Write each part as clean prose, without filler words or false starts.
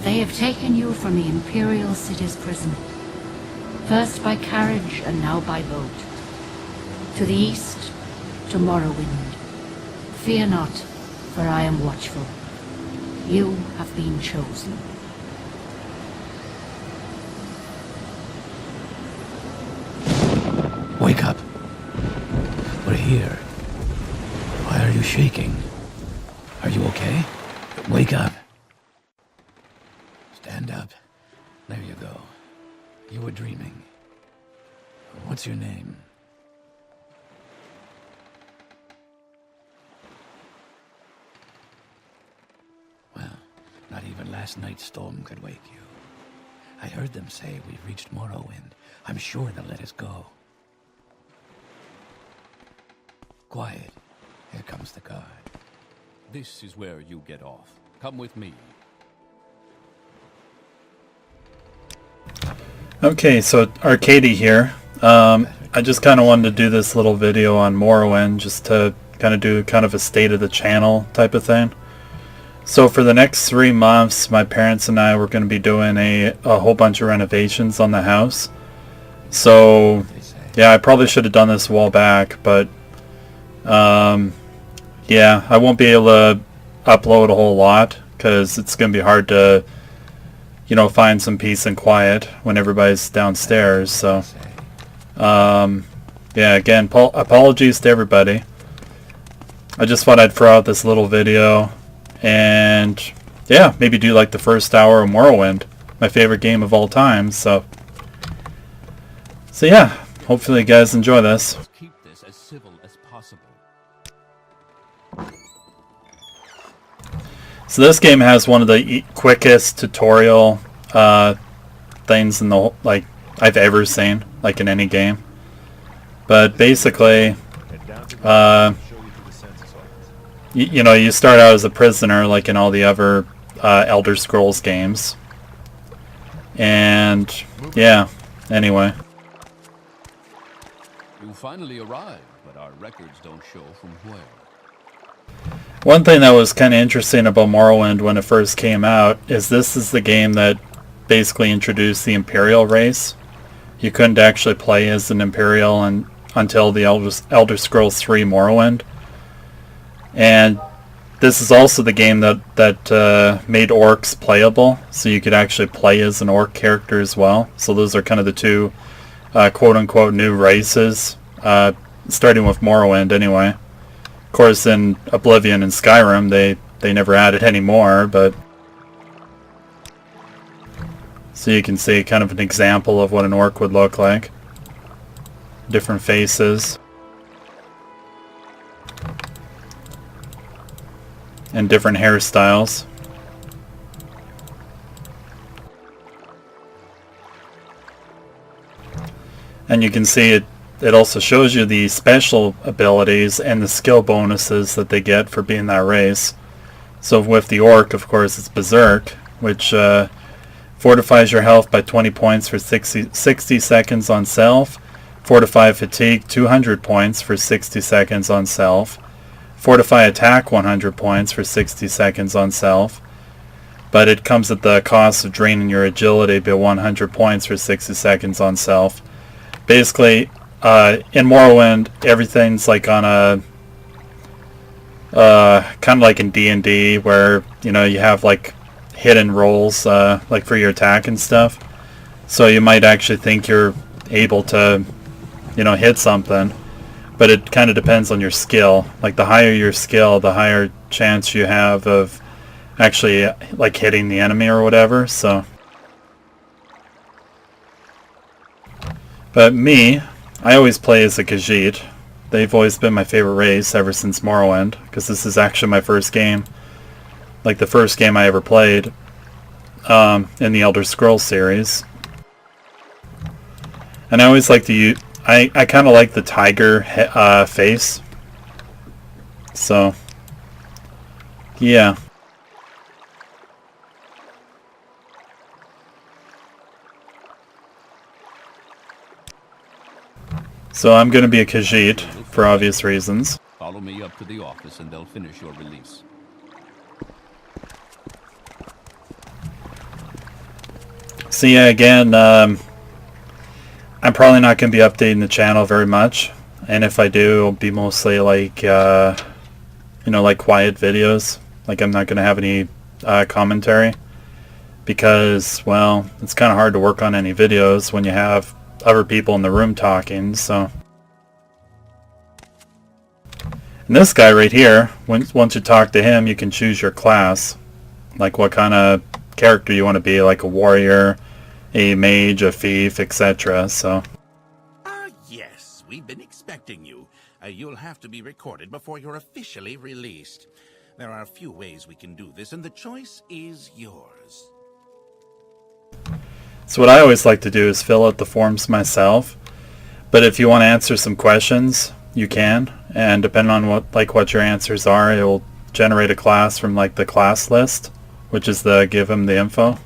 They have taken you from the Imperial City's prison, first by carriage and now by boat. To the east, to Morrowind. Fear not, for I am watchful. You have been chosen. Wake up. We're here. Why are you shaking? Are you okay? Wake up. Stand up. There you go. You were dreaming. What's your name? Well, not even last night's storm could wake you. I heard them say we've reached Morrowind. I'm sure they'll let us go. Quiet. Here comes the guard. This is where you get off. Come with me. Okay, so Arcady here. I just kind of wanted to do this little video on Morrowind just to kind of do kind of a state of the channel type of thing. So for the next 3 months, my parents and I were going to be doing a whole bunch of renovations on the house. So yeah, I probably should have done this a while back, but yeah, I won't be able to upload a whole lot because it's going to be hard to, you know, find some peace and quiet when everybody's downstairs. So yeah, again, apologies to everybody. I just thought I'd throw out this little video and yeah, maybe do like the first hour of Morrowind, my favorite game of all time. So yeah, hopefully you guys enjoy this. Keep this as civil as possible. So this game has one of the quickest tutorial things in the like I've ever seen, like in any game. But basically, you know, you start out as a prisoner, like in all the other Elder Scrolls games. And yeah, anyway. You finally arrived, but our records don't show from where. One thing that was kind of interesting about Morrowind when it first came out is this is the game that basically introduced the Imperial race. You couldn't actually play as an Imperial until the Elder Scrolls 3 Morrowind. And this is also the game that made orcs playable, so you could actually play as an orc character as well. So those are kind of the two quote-unquote new races, starting with Morrowind anyway. Of course, in Oblivion and Skyrim, they never added any more, but so you can see kind of an example of what an orc would look like. Different faces. And different hairstyles. And you can see it also shows you the special abilities and the skill bonuses that they get for being that race. So with the orc, of course, it's Berserk, which fortifies your health by 20 points for 60 seconds on self. Fortify fatigue 200 points for 60 seconds on self. Fortify attack 100 points for 60 seconds on self. But it comes at the cost of draining your agility by 100 points for 60 seconds on self. Basically, in Morrowind, everything's like on a kind of like in D&D, where you know you have like hidden rolls like for your attack and stuff. So you might actually think you're able to, you know, hit something, but it kind of depends on your skill. Like the higher your skill, the higher chance you have of actually like hitting the enemy or whatever. So, but me, I always play as a Khajiit. They've always been my favorite race ever since Morrowind, because this is actually my first game, like the first game I ever played in the Elder Scrolls series. And I always like to use, I kind of like the tiger face. So, yeah. So I'm going to be a Khajiit for obvious reasons. Follow me up to the office and they'll finish your release. So yeah, again, I'm probably not going to be updating the channel very much, and if I do, it'll be mostly like, like quiet videos. Like I'm not going to have any commentary, because, well, it's kind of hard to work on any videos when you have other people in the room talking, so. And this guy right here, once you talk to him, you can choose your class. Like what kind of character you want to be, like a warrior, a mage, a thief, etc. So. Yes, we've been expecting you. You'll have to be recorded before you're officially released. There are a few ways we can do this, and the choice is yours. So what I always like to do is fill out the forms myself. But if you want to answer some questions, you can. And depending on what your answers are, it will generate a class from like the class list, which is the give them the info.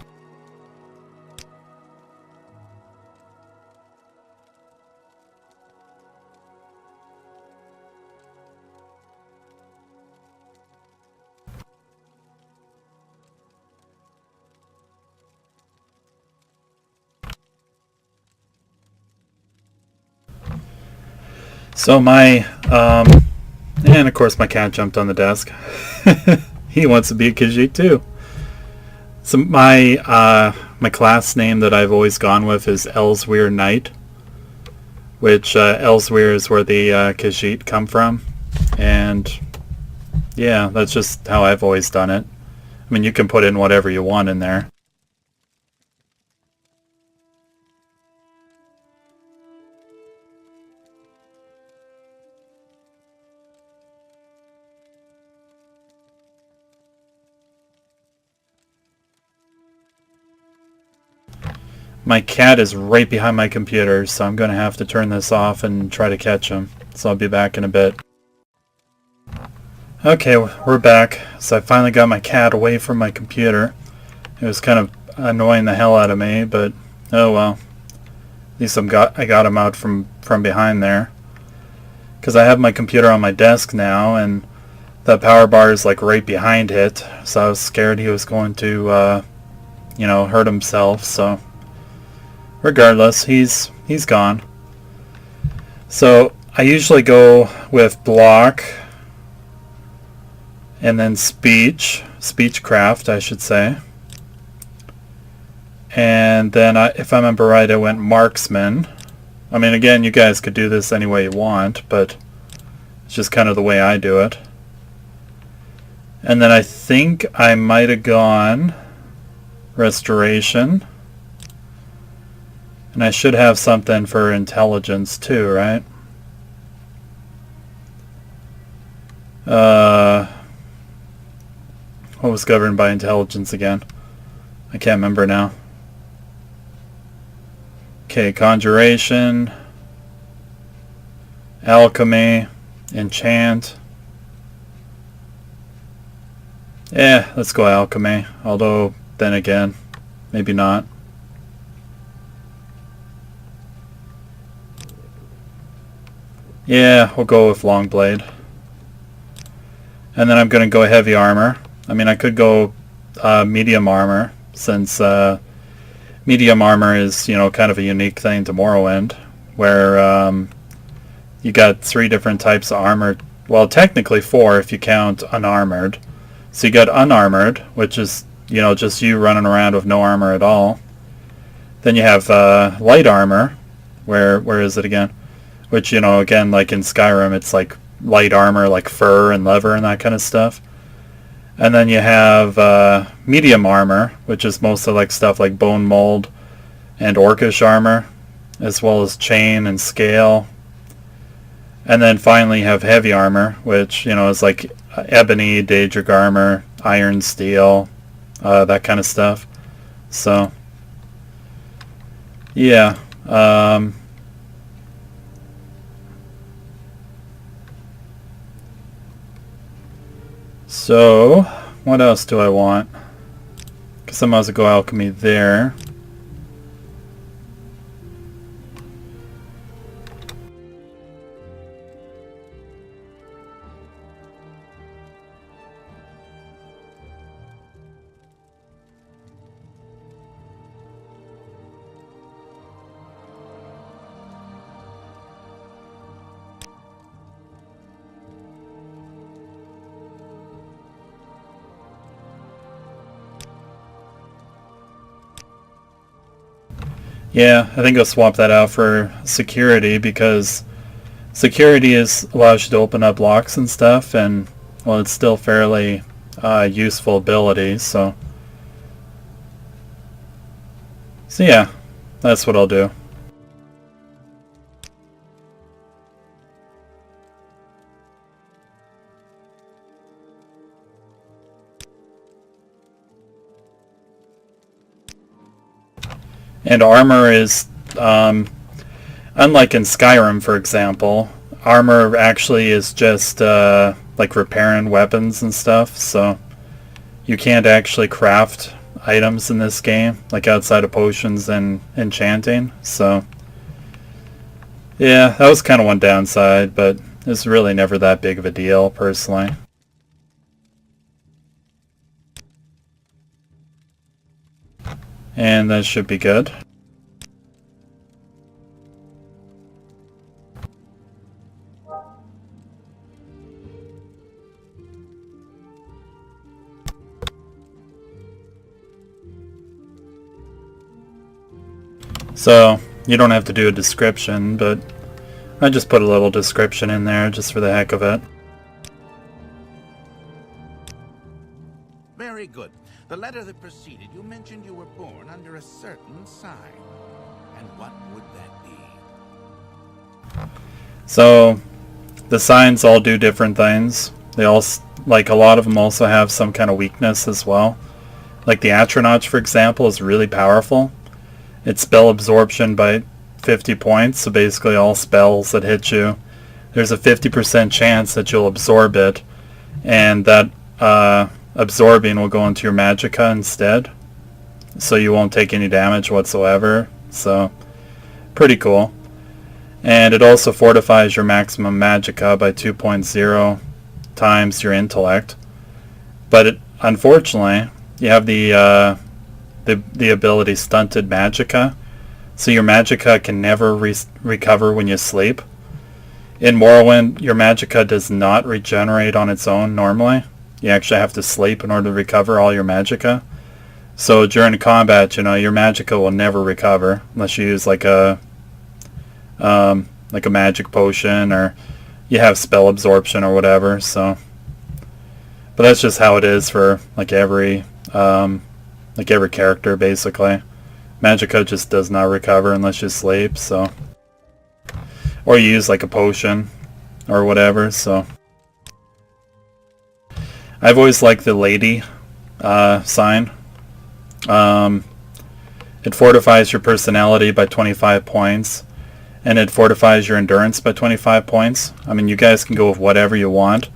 So and of course my cat jumped on the desk. He wants to be a Khajiit too. So my class name that I've always gone with is Elsewhere Knight, which Elsewhere is where the Khajiit come from, and yeah, that's just how I've always done it. I mean, you can put in whatever you want in there. My cat is right behind my computer, so I'm going to have to turn this off and try to catch him. So I'll be back in a bit. Okay, we're back. So I finally got my cat away from my computer. It was kind of annoying the hell out of me, but oh well. At least I got him out from behind there. Because I have my computer on my desk now, and the power bar is like right behind it. So I was scared he was going to, hurt himself, so. Regardless, he's gone. So I usually go with block and then speechcraft, I should say. And then if I remember right, I went marksman. I mean, again, you guys could do this any way you want, but it's just kind of the way I do it. And then I think I might have gone restoration. And I should have something for intelligence too, right? What was governed by intelligence again? I can't remember now. Okay, conjuration, alchemy, enchant. Yeah, let's go alchemy. Although, then again, maybe not. Yeah, we'll go with long blade. And then I'm going to go heavy armor. I mean, I could go medium armor, since medium armor is, kind of a unique thing to Morrowind, where you got 3 different types of armor. Well, technically 4 if you count unarmored. So you got unarmored, which is, just you running around with no armor at all. Then you have light armor. Where is it again? Which, again, like in Skyrim, it's like light armor, like fur and leather and that kind of stuff. And then you have medium armor, which is mostly like stuff like bone mold and orcish armor, as well as chain and scale. And then finally you have heavy armor, which, is like ebony, daedric armor, iron, steel, that kind of stuff. So, yeah. So, what else do I want? Because I might as well go alchemy there. Yeah, I think I'll swap that out for security because security allows you to open up locks and stuff, and well, it's still fairly useful ability. So yeah, that's what I'll do. And armor is, unlike in Skyrim, for example, armor actually is just like repairing weapons and stuff, so you can't actually craft items in this game, like outside of potions and enchanting, so yeah, that was kind of one downside, but it's really never that big of a deal, personally. And that should be good. So, you don't have to do a description, but I just put a little description in there just for the heck of it. Very good. The letter that preceded you mentioned you were born under a certain sign. And what would that be? So, the signs all do different things. They all, like a lot of them also have some kind of weakness as well. Like the Atronach, for example, is really powerful. It's spell absorption by 50 points, so basically all spells that hit you, there's a 50% chance that you'll absorb it, and that absorbing will go into your magicka instead, so you won't take any damage whatsoever, so pretty cool. And it also fortifies your maximum magicka by 2.0 times your intellect, but unfortunately, you have the ability stunted magicka, so your magicka can never recover when you sleep. In Morrowind, your magicka does not regenerate on its own normally. You actually have to sleep in order to recover all your magicka. So during combat, your magicka will never recover unless you use like a magic potion or you have spell absorption or whatever. So, but that's just how it is for like every character basically. Magicka just does not recover unless you sleep, so, or you use like a potion or whatever. So I've always liked the lady sign. It fortifies your personality by 25 points, and it fortifies your endurance by 25 points. I mean, you guys can go with whatever you want,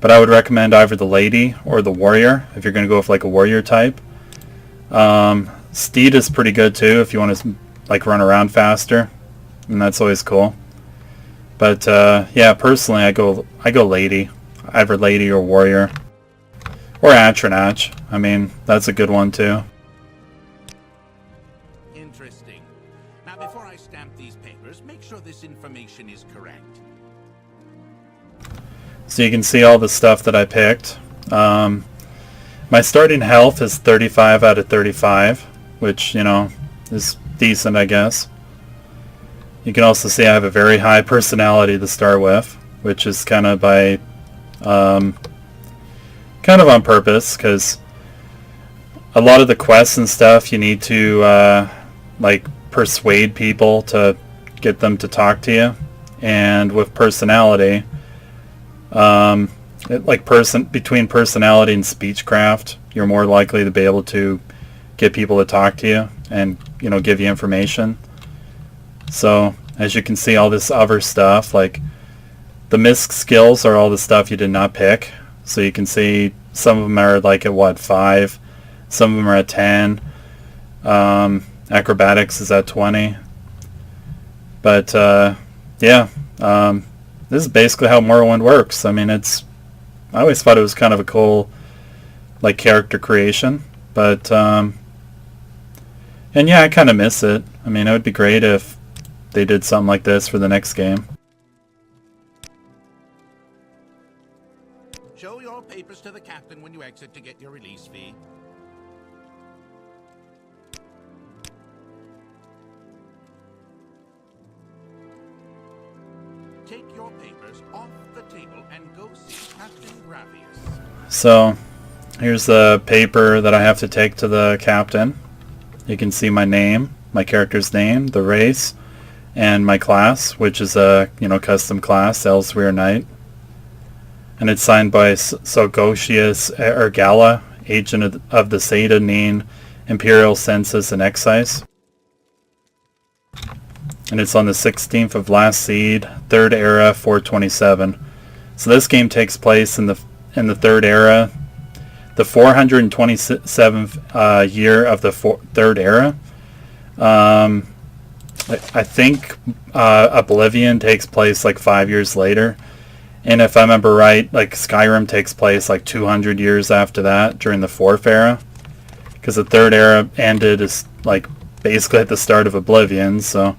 but I would recommend either the lady or the warrior if you're going to go with like a warrior type. Steed is pretty good too if you want to like run around faster, and that's always cool. But yeah, personally I go lady, either lady or warrior, or Atronach. I mean, that's a good one too. Interesting. Now, before I stamp these papers, make sure this information is correct. So you can see all the stuff that I picked. My starting health is 35 out of 35, which, is decent, I guess. You can also see I have a very high personality to start with, which is kind of by, kind of on purpose, because a lot of the quests and stuff you need to, like, persuade people to get them to talk to you. And with personality, between personality and speechcraft, you're more likely to be able to get people to talk to you and, give you information. So, as you can see, all this other stuff, like the misc skills are all the stuff you did not pick. So you can see some of them are like at 5, some of them are at 10. Acrobatics is at 20. But yeah, this is basically how Morrowind works. I mean, I always thought it was kind of a cool, like, character creation, but and yeah, I kind of miss it. I mean, it would be great if they did something like this for the next game. Show your papers to the captain when you exit to get your release fee. Take your papers off the table and go see Captain Gravius. So, here's the paper that I have to take to the captain. You can see my name, my character's name, the race, and my class, which is a custom class, Elsewhere Knight. And it's signed by Sogocius Ergala, agent of the Sata Imperial Census and Excise. And it's on the 16th of last seed, 3rd era, 427. So this game takes place in the 3rd era, the 427th year of the 3rd era. I think Oblivion takes place like 5 years later. And if I remember right, like Skyrim takes place like 200 years after that during the 4th era. Because the 3rd era ended as like basically at the start of Oblivion, so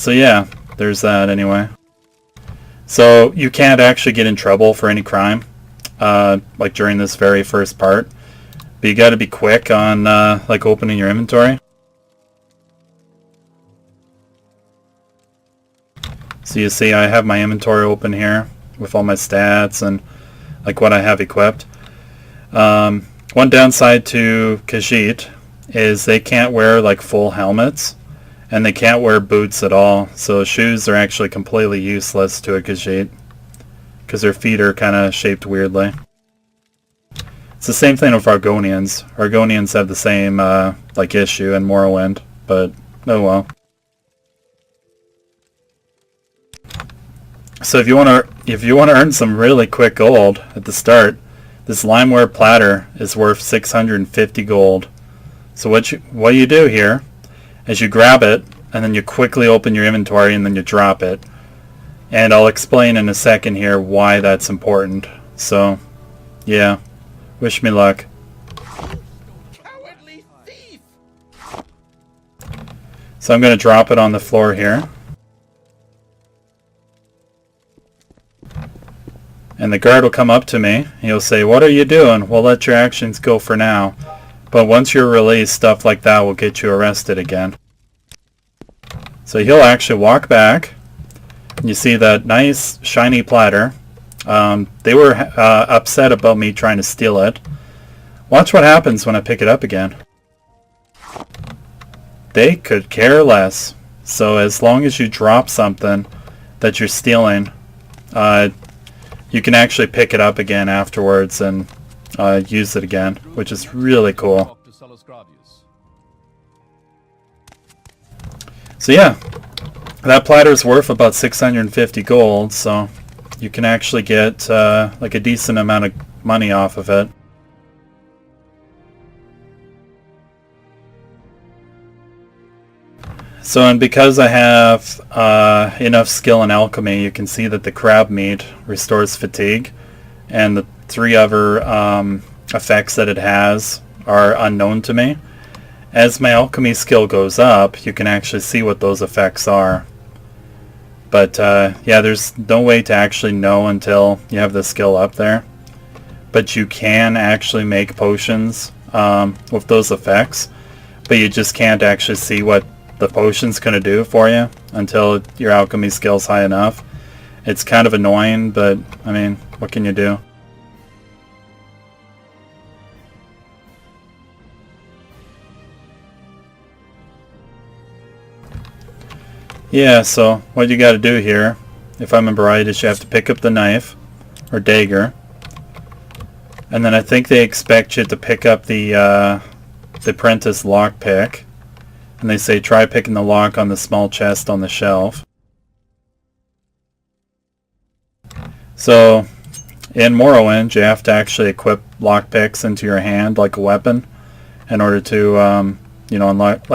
yeah, there's that anyway. So you can't actually get in trouble for any crime, like during this very first part. But you gotta be quick on like opening your inventory. So you see I have my inventory open here with all my stats and like what I have equipped. One downside to Khajiit is they can't wear like full helmets and they can't wear boots at all. So shoes are actually completely useless to a Khajiit because their feet are kind of shaped weirdly. It's the same thing with Argonians. Argonians have the same like issue in Morrowind, but oh well. So if you want to earn some really quick gold at the start, this limeware platter is worth 650 gold. So what you do here is you grab it and then you quickly open your inventory and then you drop it. And I'll explain in a second here why that's important. So yeah, wish me luck. Cowardly thief! So I'm going to drop it on the floor here. And the guard will come up to me. He'll say, "What are you doing?" We'll let your actions go for now. But once you're released, stuff like that will get you arrested again. So he'll actually walk back. And you see that nice shiny platter. They were upset about me trying to steal it. Watch what happens when I pick it up again. They could care less. So as long as you drop something that you're stealing, you can actually pick it up again afterwards and use it again, which is really cool. So yeah, that platter's worth about 650 gold, so you can actually get like a decent amount of money off of it. So, and because I have enough skill in alchemy, you can see that the crab meat restores fatigue, and the 3 other effects that it has are unknown to me. As my alchemy skill goes up, you can actually see what those effects are. But yeah, there's no way to actually know until you have the skill up there. But you can actually make potions with those effects, but you just can't actually see what the potion's going to do for you until your alchemy skill's high enough. It's kind of annoying, but I mean, what can you do? Yeah, so what you got to do here, if I remember right, is you have to pick up the knife or dagger, and then I think they expect you to pick up the apprentice lockpick. And they say try picking the lock on the small chest on the shelf. So in Morrowind, you have to actually equip lockpicks into your hand like a weapon in order to unlock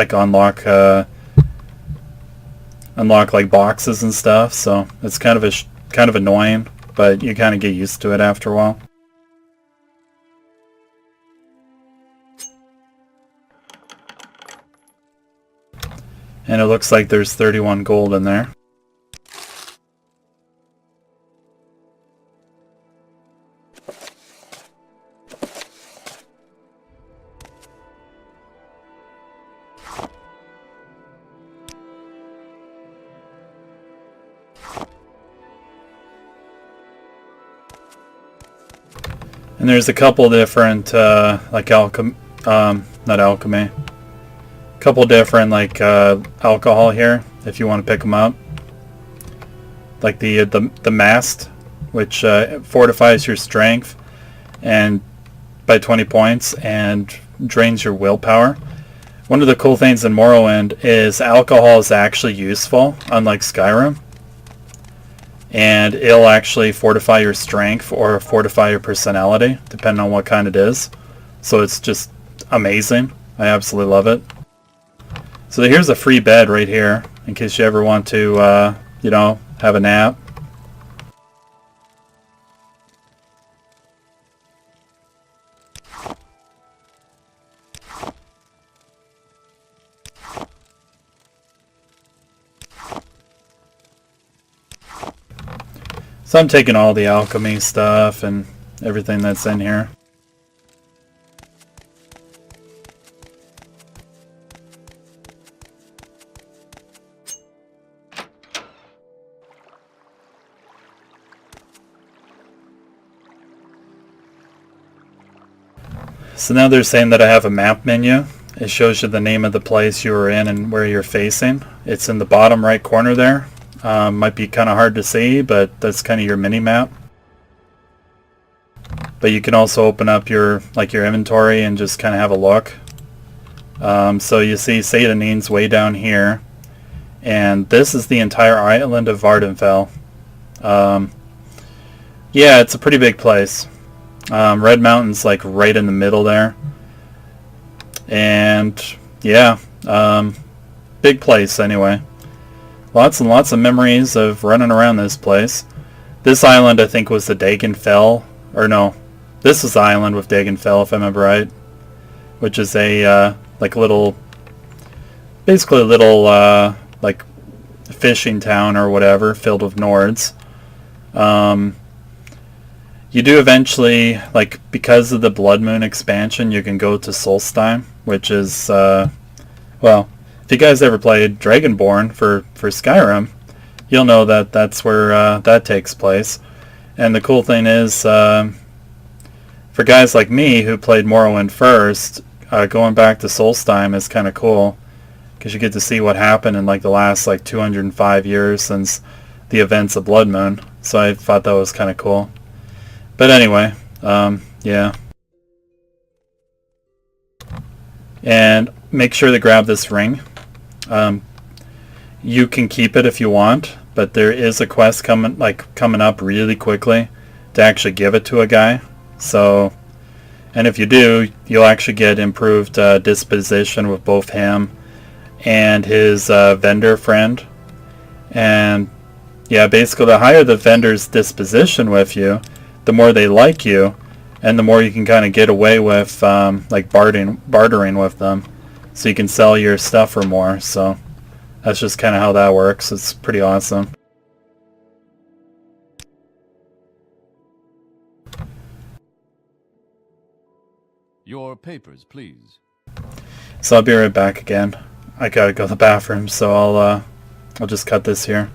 like boxes and stuff. So it's kind of annoying, but you kind of get used to it after a while. And it looks like there's 31 gold in there. And there's a couple different, like not alchemy. A couple different, like, alcohol here, if you want to pick them up. Like the mast, which fortifies your strength and by 20 points and drains your willpower. One of the cool things in Morrowind is alcohol is actually useful, unlike Skyrim. And it'll actually fortify your strength or fortify your personality, depending on what kind it is. So it's just amazing. I absolutely love it. So here's a free bed right here, in case you ever want to, you know, have a nap. So I'm taking all the alchemy stuff and everything that's in here. So now they're saying that I have a map menu. It shows you the name of the place you were in and where you're facing. It's in the bottom right corner there. Might be kind of hard to see, but that's kind of your mini map. But you can also open up your inventory and just kind of have a look. So you see Satanine's way down here, and this is the entire island of Vardenfell. Yeah, it's a pretty big place. Red Mountain's like right in the middle there, and yeah, big place anyway. Lots and lots of memories of running around this place. This island, I think, was the Dagonfell. Or no, this is the island with Dagonfell, if I remember right. Which is a, like little... Basically a little, like, fishing town or whatever, filled with Nords. You do eventually, like, because of the Blood Moon expansion, you can go to Solstheim, which is, well... If you guys ever played Dragonborn for Skyrim, you'll know that that's where that takes place. And the cool thing is, for guys like me who played Morrowind first, going back to Solstheim is kind of cool, because you get to see what happened in like the last like 205 years since the events of Blood Moon. So I thought that was kind of cool. But anyway, yeah. And make sure to grab this ring. You can keep it if you want, but there is a quest coming up really quickly to actually give it to a guy. So, and if you do, you'll actually get improved disposition with both him and his vendor friend. And yeah, basically the higher the vendor's disposition with you, the more they like you, and the more you can kind of get away with like bartering with them. So you can sell your stuff for more. So that's just kind of how that works. It's pretty awesome. Your papers, please. So I'll be right back again. I gotta go to the bathroom, so I'll just cut this here.